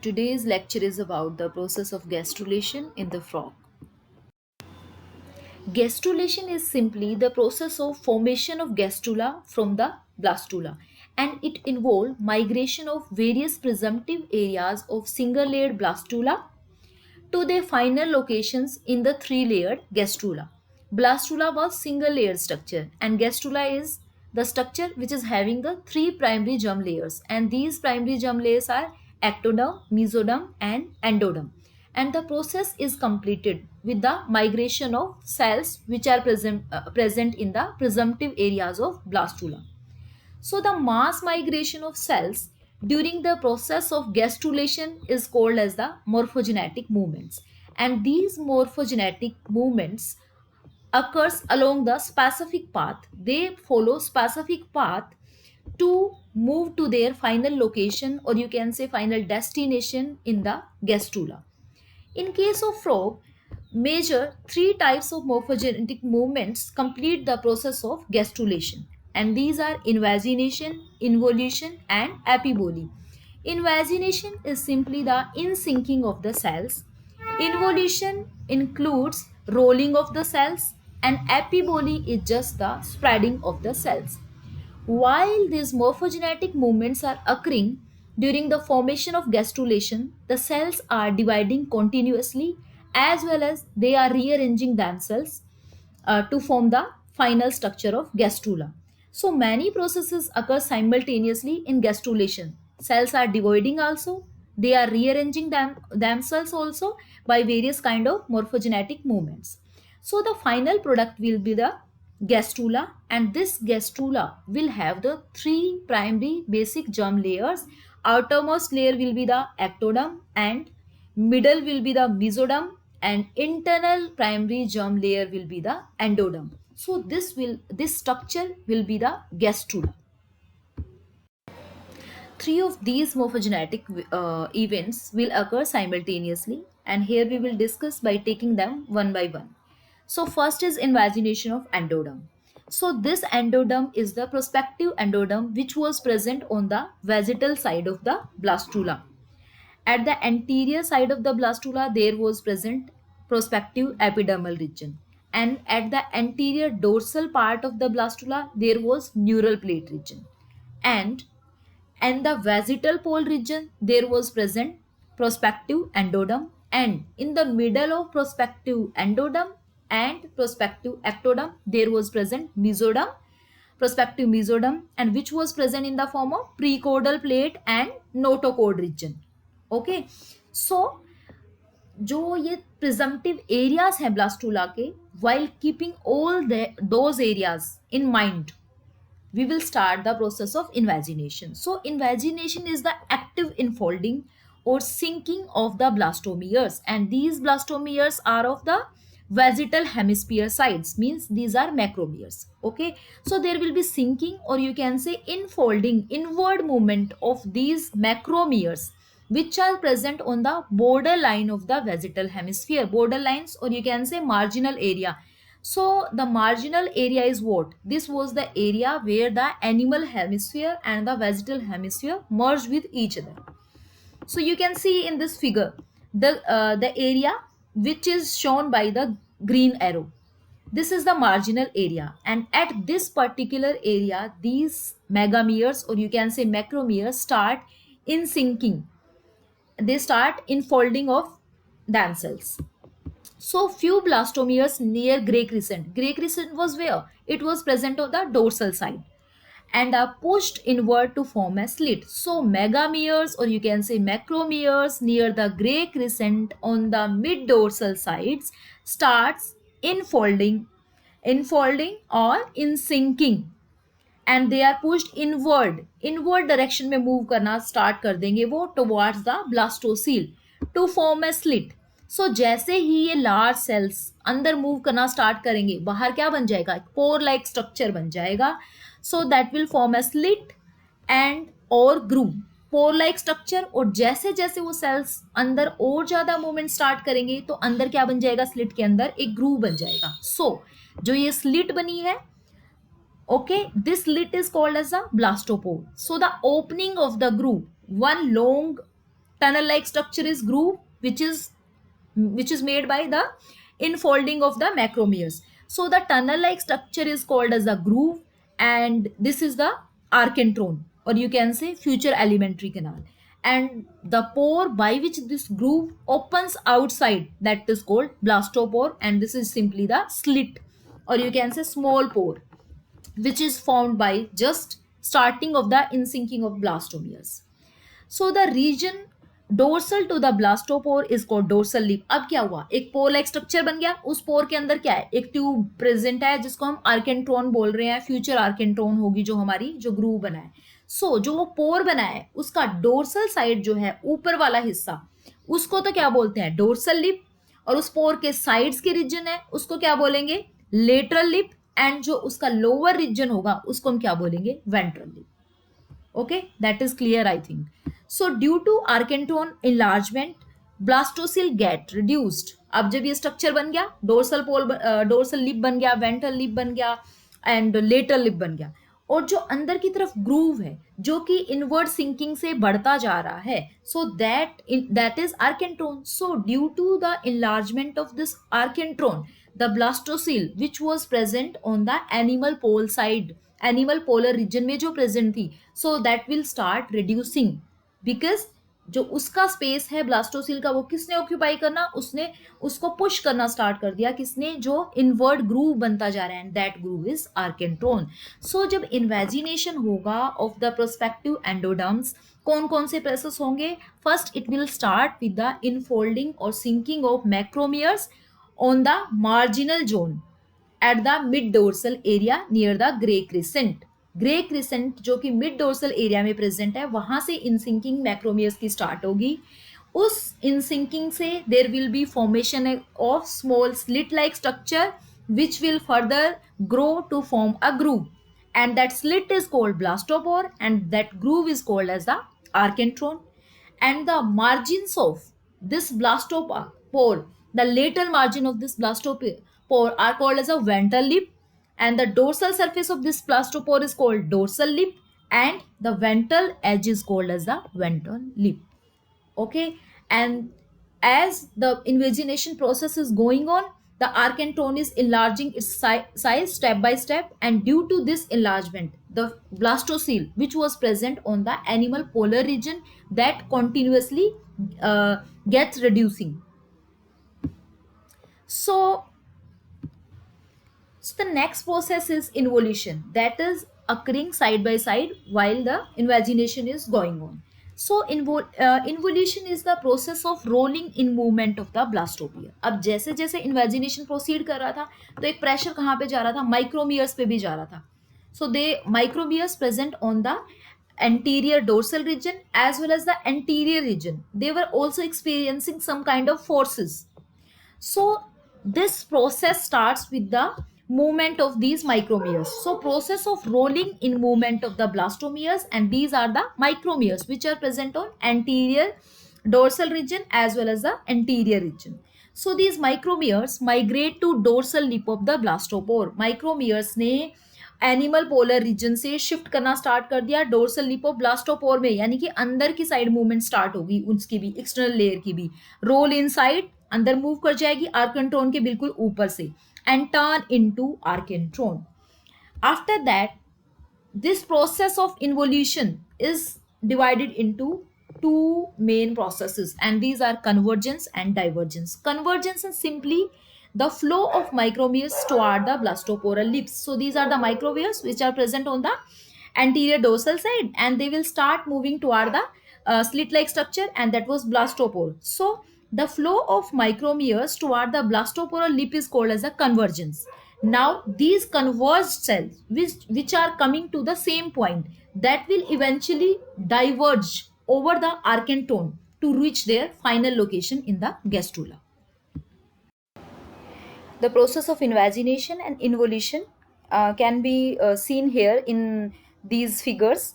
Today's lecture is about the process of gastrulation in the frog. Gastrulation is simply the process of formation of gastrula from the blastula, and it involves migration of various presumptive areas of single-layered blastula to their final locations in the three-layered gastrula. Blastula was single-layered structure, and gastrula is the structure which is having the three primary germ layers, and these primary germ layers are ectoderm, mesoderm, and endoderm. And the process is completed with the migration of cells which are present in the presumptive areas of blastula. So the mass migration of cells during the process of gastrulation is called as the morphogenetic movements. And these morphogenetic movements occurs along the specific path. They follow specific path to move to their final location, or you can say final destination in the gastrula. In case of frog, major three types of morphogenetic movements complete the process of gastrulation, and these are invagination, involution, and epiboly. Invagination is simply the insinking of the cells. Involution includes rolling of the cells, and epiboly is just the spreading of the cells. While these morphogenetic movements are occurring during the formation of gastrulation, the cells are dividing continuously as well as they are rearranging themselves to form the final structure of gastrula. So many processes occur simultaneously in gastrulation. Cells are dividing also, they are rearranging themselves also by various kind of morphogenetic movements. So the final product will be the gastrula, and this gastrula will have the three primary basic germ layers. Outermost layer will be the ectoderm, and middle will be the mesoderm, and internal primary germ layer will be the endoderm. So this structure will be the gastrula. Three of these morphogenetic events will occur simultaneously, and here we will discuss by taking them one by one. So first is invagination of endoderm. So this endoderm is the prospective endoderm which was present on the vegetal side of the blastula. At the anterior side of the blastula, there was present prospective epidermal region. And at the anterior dorsal part of the blastula, there was neural plate region. And the vegetal pole region, there was present prospective endoderm. And in the middle of prospective endoderm and prospective ectoderm, there was present mesoderm, prospective mesoderm, and which was present in the form of precaudal plate and notochord region. Okay so जो ये presumptive areas हैं blastula के, while keeping all those areas in mind, we will start the process of invagination. So invagination is the active enfolding or sinking of the blastomeres, and these blastomeres are of the vegetal hemisphere sides, means these are macromeres. Okay, so there will be sinking, or you can say enfolding, inward movement of these macromeres which are present on the border line of the vegetal hemisphere, border lines, or you can say marginal area. So the marginal area is what? This was the area where the animal hemisphere and the vegetal hemisphere merge with each other. So you can see in this figure the area which is shown by the green arrow. This is the marginal area, and at this particular area, these megameres, or you can say macromeres, start in sinking. They start enfolding of themselves. So few blastomeres near gray crescent. Gray crescent was where? It was present on the dorsal side and are pushed inward to form a slit. So megameres, or you can say macromeres near the gray crescent on the mid dorsal sides starts enfolding or in sinking, and they are pushed inward direction में move करना start कर देंगे वो towards the blastocele to form a slit. So जैसे ही ये large cells अंदर move करना start करेंगे, बाहर क्या बन जाएगा? Pore like structure बन जाएगा. So that will form a slit and or groove. Pore like structure, और जैसे जैसे वो cells अंदर और ज़्यादा movement start करेंगे तो अंदर क्या बन जाएगा? Slit के अंदर एक groove बन जाएगा. So जो ये slit बनी है, okay, this slit is called as a blastopore. So the opening of the groove, one long Tunnel like structure is groove, which is made by the infolding of the macromeres. So the tunnel like structure is called as a groove, and this is the archentrone, or you can say future alimentary canal. And the pore by which this groove opens outside, that is called blastopore, and this is simply the slit, or you can say small pore, which is formed by just starting of the insinking of blastomeres. So the region dorsal to the blastopore is called dorsal lip. अब क्या हुआ, एक pore like structure बन गया, उस पोर के अंदर क्या है, एक ट्यूब प्रेजेंट है जिसको हम आर्केंट्रॉन बोल रहे हैं. फ्यूचर आर्केंट्रॉन होगी जो हमारी जो ग्रूव बना है. सो जो वो पोर बना है उसका डोर्सल साइड जो है ऊपर वाला हिस्सा, उसको तो क्या बोलते हैं, डोर्सल लिप. और उस पोर के साइड्स के रीजन है उसको क्या बोलेंगे, लेटरल लिप. एंड जो उसका लोअर रीजन होगा उसको हम क्या बोलेंगे, ventral lip. Okay, that is clear, I think. So due to archentrone enlargement, blastocele get reduced. अब जब ये स्ट्रक्चर बन गया, डोर्सल पोल, डोर्सल लिप बन गया, वेंट्रल लिप बन गया एंड लेटरल लिप बन गया, और जो अंदर की तरफ ग्रूव है जो कि इनवर्ड सिंकिंग से बढ़ता जा रहा है, so that is archenteron. So due to the enlargement of this archentrone, the blastocele which was present on the animal pole side, animal polar region में जो प्रेजेंट थी, so that will start reducing, because जो उसका space है blastocoel का वो किसने occupy करना, उसने उसको पुश करना स्टार्ट कर दिया, किसने, जो इनवर्ड ग्रूव बनता जा रहा है, and that groove is archenteron. सो जब इन्वेजिनेशन होगा ऑफ द प्रोस्पेक्टिव एंडोडर्म्स, कौन कौन से प्रोसेस होंगे, first it will start with the infolding और sinking of macromeres on the marginal zone at the mid dorsal area near the gray crescent. Grey crescent जो कि mid dorsal area में present है, वहां से इनसिंकिंग मैक्रोमियर्स की स्टार्ट होगी. उस इनसिंकिंग से there will be formation of small slit like structure which will further grow to form a groove, and that slit is called blastopore, and that groove is called as the archentrone. And the margins of this blastopore, the lateral margin of this blastopore are called as a ventral lip, and the dorsal surface of this blastopore is called dorsal lip, and the ventral edge is called as the ventral lip. Okay, and as the invagination process is going on, the archentrone is enlarging its size step by step, and due to this enlargement, the blastocele which was present on the animal polar region, that continuously gets reducing. So the next process is involution, that is occurring side by side while the invagination is going on. So involution is the process of rolling in movement of the blastopore. अब जैसे जैसे invagination proceed कर रहा था, तो एक pressure कहाँ पे जा रहा था, माइक्रोमियर्स पे भी जा रहा था. So they micromeres present on the anterior dorsal region as well as the anterior region, they were also experiencing some kind of forces. So this process starts with the movement of these micromeres. So process of rolling in movement of the blastomeres, and these are the micromeres which are present on anterior dorsal region as well as the anterior region. So these micromeres migrate to dorsal lip of the blastopore. Micromeres ने animal polar region से shift करना start कर दिया dorsal lip of blastopore में, यानी कि अंदर की साइड मूवमेंट स्टार्ट होगी उसकी भी, एक्सटर्नल लेयर की भी. रोल इन साइड, अंदर मूव कर जाएगी आर्केंट्रोन के बिल्कुल ऊपर से, and turn into archentrone. After that, this process of involution is divided into two main processes, and these are convergence and divergence. Convergence is simply the flow of micromeres toward the blastoporal lips. So these are the micromeres which are present on the anterior dorsal side, and they will start moving toward the slit-like structure, and that was blastopore. So the flow of micromeres toward the blastoporal lip is called as a convergence. Now these converged cells which are coming to the same point, that will eventually diverge over the archentrone to reach their final location in the gastrula. The process of invagination and involution can be seen here in these figures.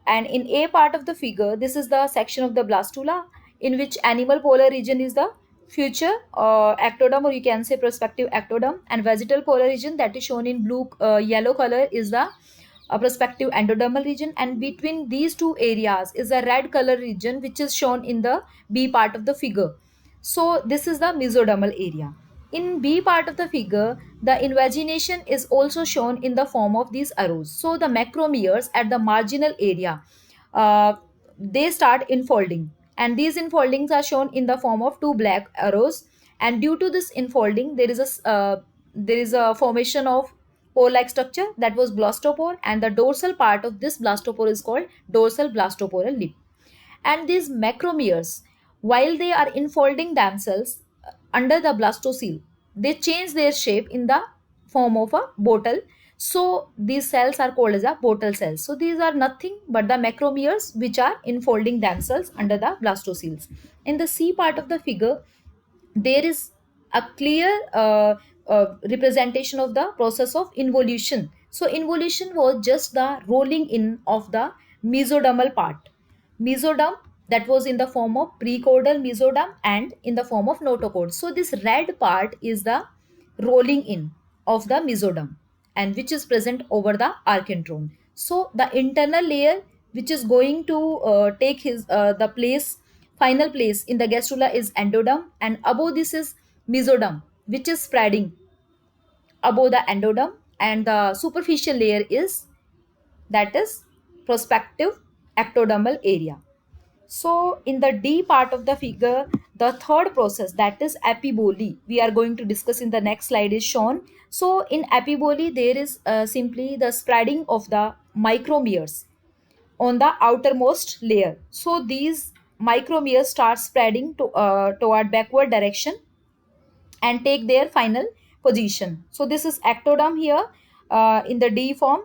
And in A part of the figure, this is the section of the blastula in which animal polar region is the future ectoderm, or you can say prospective ectoderm, and vegetal polar region, that is shown in blue yellow color, is the a prospective endodermal region, and between these two areas is a red color region which is shown in the B part of the figure. So this is the mesodermal area. In B part of the figure, the invagination is also shown in the form of these arrows. So the macromeres at the marginal area, uh, they start infolding, and these infoldings are shown in the form of two black arrows. And due to this infolding, there is a formation of pore-like structure, that was blastopore, and the dorsal part of this blastopore is called dorsal blastoporal lip. And these macromeres, while they are enfolding themselves under the blastocele, they change their shape in the form of a bottle. So these cells are called as a bottle cells. So these are nothing but the macromeres which are enfolding themselves under the blastoceles. In the C part of the figure, there is a clear representation of the process of involution. So involution was just the rolling in of the mesodermal part. Mesoderm, that was in the form of precaudal mesoderm and in the form of notochord. So this red part is the rolling in of the mesoderm, and which is present over the archenteron. So the internal layer which is going to take his the place, final place in the gastrula is endoderm, and above this is mesoderm which is spreading above the endoderm, and the superficial layer is, that is, prospective ectodermal area. So in the D part of the figure, the third process, that is epiboly, we are going to discuss in the next slide, is shown. So in epiboly, there is simply the spreading of the micromeres on the outermost layer. So these micromeres start spreading toward backward direction and take their final position. So this is ectoderm here in the D form.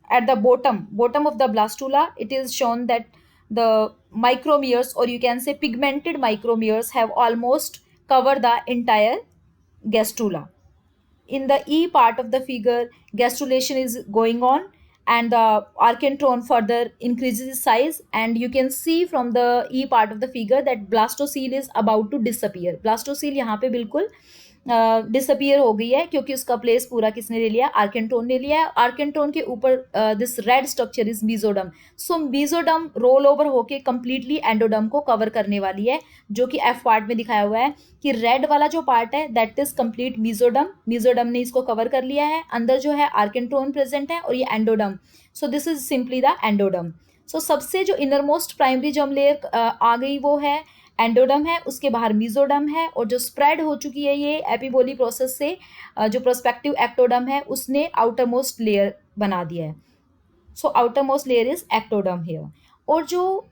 At the bottom of the blastula, it is shown that the micromeres, or you can say pigmented micromeres, have almost covered the entire gastrula. In the E part of the figure, gastrulation is going on, and the archenteron further increases its size, and you can see from the E part of the figure that blastocele is about to disappear. Blastocele यहाँ पे बिल्कुल disappear हो गई है, क्योंकि उसका place पूरा किसने ले लिया, आर्केंटोन ने लिया है. आर्केंटोन के ऊपर this red structure is mesoderm. So mesoderm roll over होके कंप्लीटली एंडोडम को कवर करने वाली है, जो कि एफ पार्ट में दिखाया हुआ है कि रेड वाला जो पार्ट है that is complete mesoderm. Mesoderm ने इसको कवर कर लिया है. अंदर जो है आर्केंट्रोन प्रेजेंट है और ये endoderm. So this is simply the endoderm. So सबसे जो इनरमोस्ट प्राइमरी जर्म लेयर आ गई वो है एंडोडम है, उसके बाहर मीजोडम है, और जो स्प्रेड हो चुकी है ये एपिबोली प्रोसेस से जो प्रोस्पेक्टिव एक्टोडम है उसने आउटर मोस्ट लेयर बना दिया है. So outer most layer is ectoderm here. और जो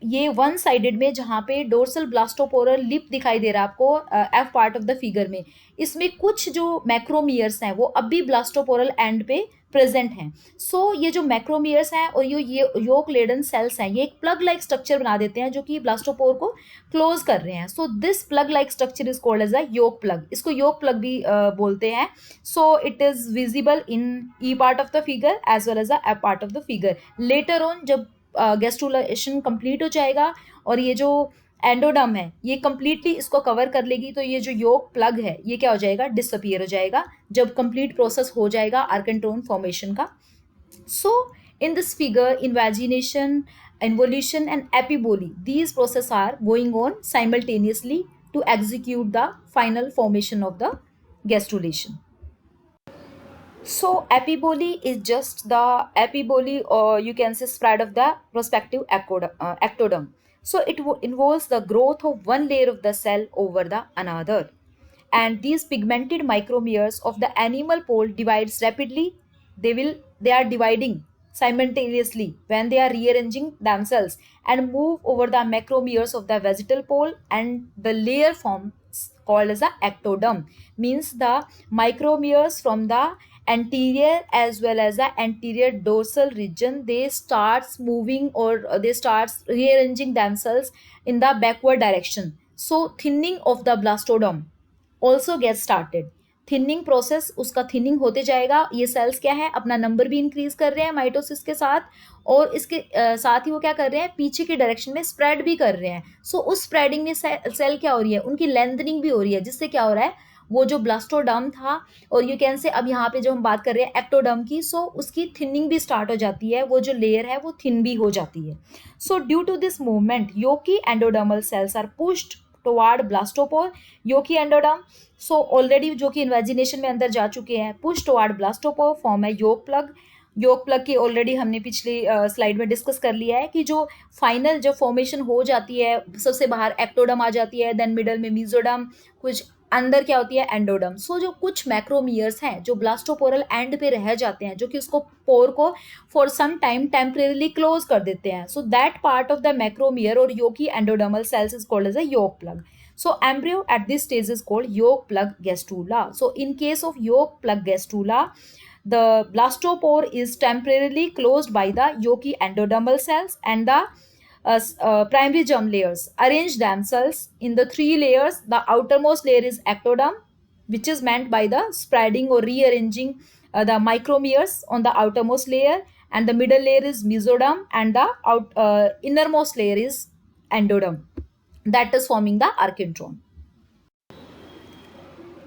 ये वन साइडेड में जहाँ पे डोर्सल ब्लास्टोपोरल लिप दिखाई दे रहा है आपको F part of the figure में, इसमें कुछ जो मैक्रोमियर्स हैं वो अब भी ब्लास्टोपोरल एंड पे प्रेजेंट हैं. सो ये जो मैक्रोमियर्स हैं और ये योक लेडन सेल्स हैं, ये एक प्लग लाइक स्ट्रक्चर बना देते हैं जो कि ब्लास्टोपोर को क्लोज कर रहे हैं. So this plug like structure is called as a yolk plug. इसको योक प्लग भी बोलते हैं. So it is visible in E part of the figure as well as a F part of the figure. Later on जब gastrulation complete हो जाएगा और ये जो एंडोडम है ये कंप्लीटली इसको कवर कर लेगी, तो ये जो योक प्लग है ये क्या हो जाएगा, डिसअपियर हो जाएगा जब कंप्लीट प्रोसेस हो जाएगा आर्केंट्रोन फॉर्मेशन का. So in this figure invagination, involution and epiboly, these processes are going on simultaneously to execute the final formation of the gastrulation. So epiboly is just the epiboly, or you can say spread of the prospective ectoderm. So it involves the growth of one layer of the cell over the another, and these pigmented micromeres of the animal pole divides rapidly. They are dividing simultaneously when they are rearranging themselves and move over the macromeres of the vegetal pole, and the layer forms called as the ectoderm. Means the micromeres from the anterior as well as the anterior dorsal region, they starts moving or they starts rearranging themselves in the backward direction. So thinning of the blastodome also gets started. Thinning process, उसका thinning होते जाएगा. ये sales क्या है, अपना number भी increase कर रहे हैं माइटोसिस के साथ, और इसके साथ ही वो क्या कर रहे हैं, पीछे की डायरेक्शन में स्प्रेड भी कर रहे हैं. सो उस स्प्रेडिंग में सेल क्या हो रही है, उनकी लेंथनिंग भी हो रही है, जिससे क्या हो रहा है, वो जो ब्लास्टोडर्म था, और यू कैन से अब यहाँ पे जो हम बात कर रहे हैं एक्टोडर्म की, सो उसकी थिनिंग भी स्टार्ट हो जाती है, वो जो लेयर है वो थिन भी हो जाती है. So due to this movement yolky endodermal cells are pushed toward blastopore. Yolky endoderm so already जो कि इन्वेजिनेशन में अंदर जा चुके हैं, पुश टुवार्ड ब्लास्टोपोर फॉर्म है योग प्लग. योग प्लग की ऑलरेडी हमने पिछली स्लाइड में डिस्कस कर लिया है कि जो फाइनल जो फॉर्मेशन हो जाती है, सबसे बाहर एक्टोडम आ जाती है, देन मिडल में मीजोडम, कुछ अंदर क्या होती है एंडोडम. सो जो कुछ मैक्रोमियर्स हैं जो ब्लास्टोपोरल एंड पे रह जाते हैं, जो कि उसको पोर को for some time temporarily close कर देते हैं. So that part of the macromere और yolky endodermal cells is called as a yolk plug. So embryo at this stage is called yolk plug gastrula. So in case of yolk plug gastrula, the blastopore is temporarily closed by the yolky endodermal cells, and the primary germ layers arrange themselves in the three layers. The outermost layer is ectoderm, which is meant by the spreading or rearranging the micromeres on the outermost layer, and the middle layer is mesoderm, and the innermost layer is endoderm, that is forming the archenteron.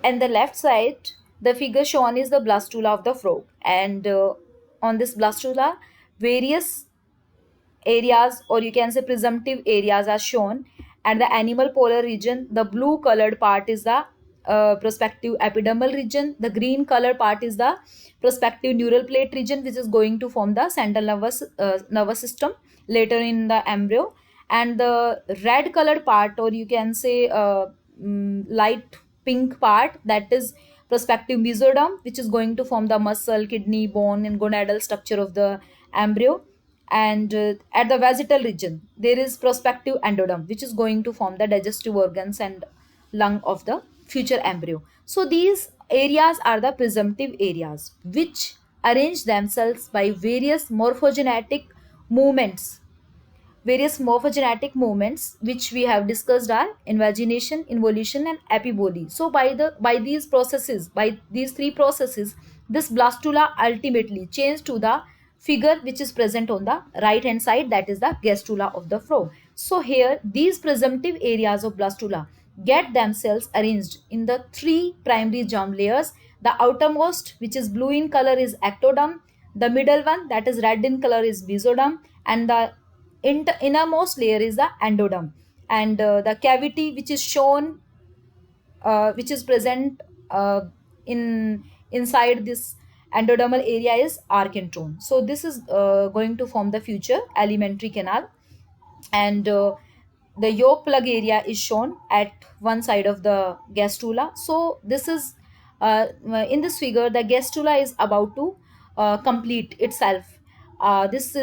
And the left side, the figure shown is the blastula of the frog, and on this blastula various areas, or you can say presumptive areas, are shown. At the animal polar region, the blue colored part is the prospective epidermal region, the green color part is the prospective neural plate region, which is going to form the central nervous system later in the embryo, and the red colored part, or you can say light pink part, that is prospective mesoderm, which is going to form the muscle, kidney, bone, and gonadal structure of the embryo. And at the vesical region there is prospective endoderm, which is going to form the digestive organs and lung of the future embryo. So these areas are the presumptive areas which arrange themselves by movements various morphogenetic movements which we have discussed are invagination, involution, and epiboly. So by these processes, by these three processes, this blastula ultimately change to the figure which is present on the right hand side, that is the gastrula of the frog. So here these presumptive areas of blastula get themselves arranged in the three primary germ layers. The outermost, which is blue in color, is ectoderm. The middle one, that is red in color, is mesoderm, and the innermost layer is the endoderm, and the cavity which is shown, which is present in inside this endodermal area, is archenteron. So this is going to form the future alimentary canal, and the yolk plug area is shown at one side of the gastrula. So this is in this figure the gastrula is about to complete itself. This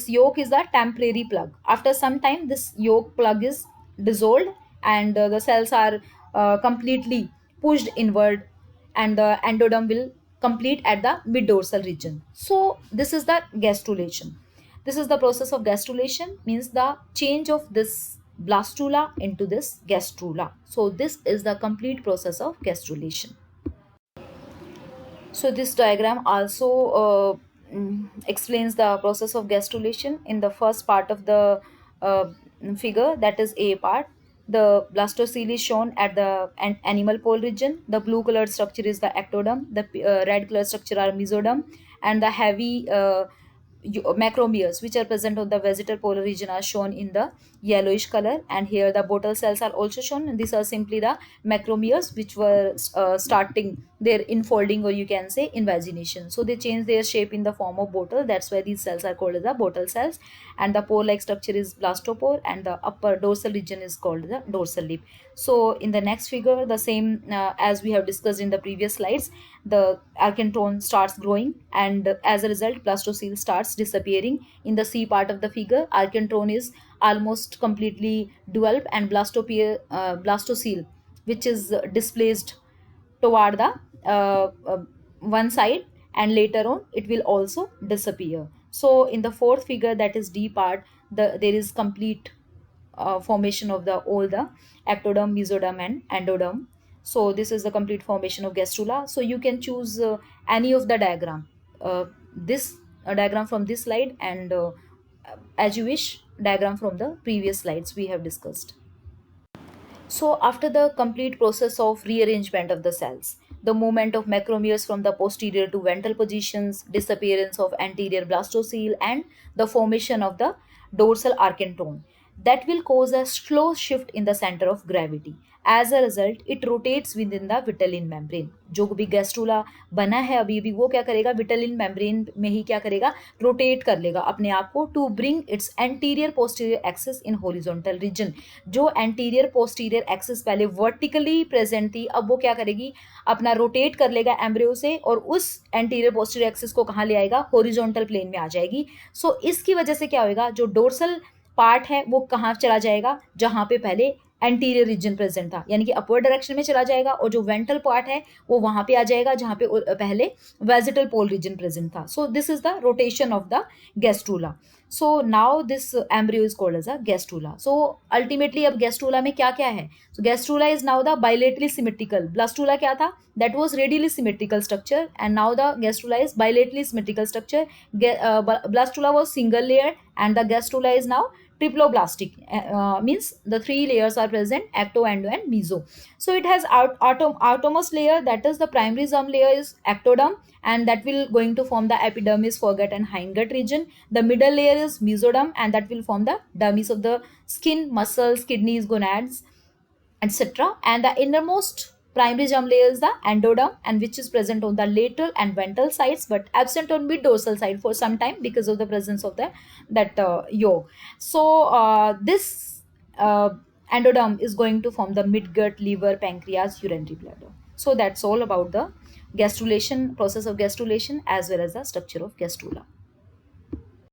yolk is a temporary plug. After some time this yolk plug is dissolved, and the cells are completely pushed inward, and the endoderm will complete at the mid dorsal region. So this is the gastrulation. This is the process of gastrulation, means the change of this blastula into this gastrula. So this is the complete process of gastrulation. So this diagram also explains the process of gastrulation. In the first part of the uh, figure, that is A part, the blastocele is shown at the animal pole region. The blue colored structure is the ectoderm. The red colored structure are mesoderm, and the heavy macromeres which are present on the vesical polar region are shown in the yellowish color, and here the bottle cells are also shown, and these are simply the macromeres which were starting their infolding, or you can say invagination. So they change their shape in the form of bottle, that's why these cells are called as the bottle cells, and the pore like structure is blastopore, and the upper dorsal region is called the dorsal lip. So in the next figure, the same as we have discussed in the previous slides, the archenteron starts growing, and as a result blastocele starts disappearing. In the C part of the figure, archenteron is almost completely developed, and blastocele, which is displaced toward the one side, and later on it will also disappear. So in the fourth figure, that is D part, there is complete formation of the all the ectoderm, mesoderm, and endoderm. So this is the complete formation of gastrula. So you can choose any of the diagram, this diagram from this slide, and as you wish, diagram from the previous slides we have discussed. So, after the complete process of rearrangement of the cells, the movement of macromeres from the posterior to ventral positions, disappearance of anterior blastocele, and the formation of the dorsal archentone, that will cause a slow shift in the center of gravity. As a result, it rotates within the vitelline membrane. जो भी gastrula बना है अभी भी वो क्या करेगा, विटेलिन membrane में ही क्या करेगा, रोटेट कर लेगा अपने आप को to bring its anterior posterior axis in horizontal region. जो एंटीरियर पोस्टीरियर एक्सिस पहले वर्टिकली प्रेजेंट थी, अब वो क्या करेगी, अपना रोटेट कर लेगा एम्ब्रियो से और उस एंटीरियर पोस्टीरियर एक्सिस को कहाँ ले आएगा, हॉरिजॉन्टल प्लेन में आ जाएगी। सो इसकी वजह से क्या होएगा, जो डोर्सल पार्ट है वो कहाँ चला जाएगा, जहाँ पे पहले एंटीरियर रीजन प्रेजेंट था, यानी कि अपवर्ड डायरेक्शन में चला जाएगा, और जो वेंट्रल पार्ट है वो वहां पे आ जाएगा जहाँ पे पहले वेजिटल पोल रीजन प्रेजेंट था। So this is the rotation of the gastrula. So now this embryo is called as a gastrula. So ultimately अब गैस्ट्रूला में क्या क्या है, so gastrula is now the bilaterally symmetrical. Blastula क्या था, that was radially symmetrical structure, and now the gastrula is bilaterally symmetrical structure. Blastula was single layered and the gastrula is now triploblastic, means the three layers are present: ecto, endo, and meso. So it has outermost layer, that is the primary germ layer is ectoderm, and that will going to form the epidermis, foregut, and hindgut region. The middle layer is mesoderm, and that will form the dermis of the skin, muscles, kidneys, gonads, etc. And the innermost primary germ layer is the endoderm, and which is present on the lateral and ventral sides but absent on mid dorsal side for some time because of the presence of the that yolk. So this endoderm is going to form the midgut, liver, pancreas, urinary bladder. So that's all about the gastrulation, process of gastrulation, as well as the structure of gastrula.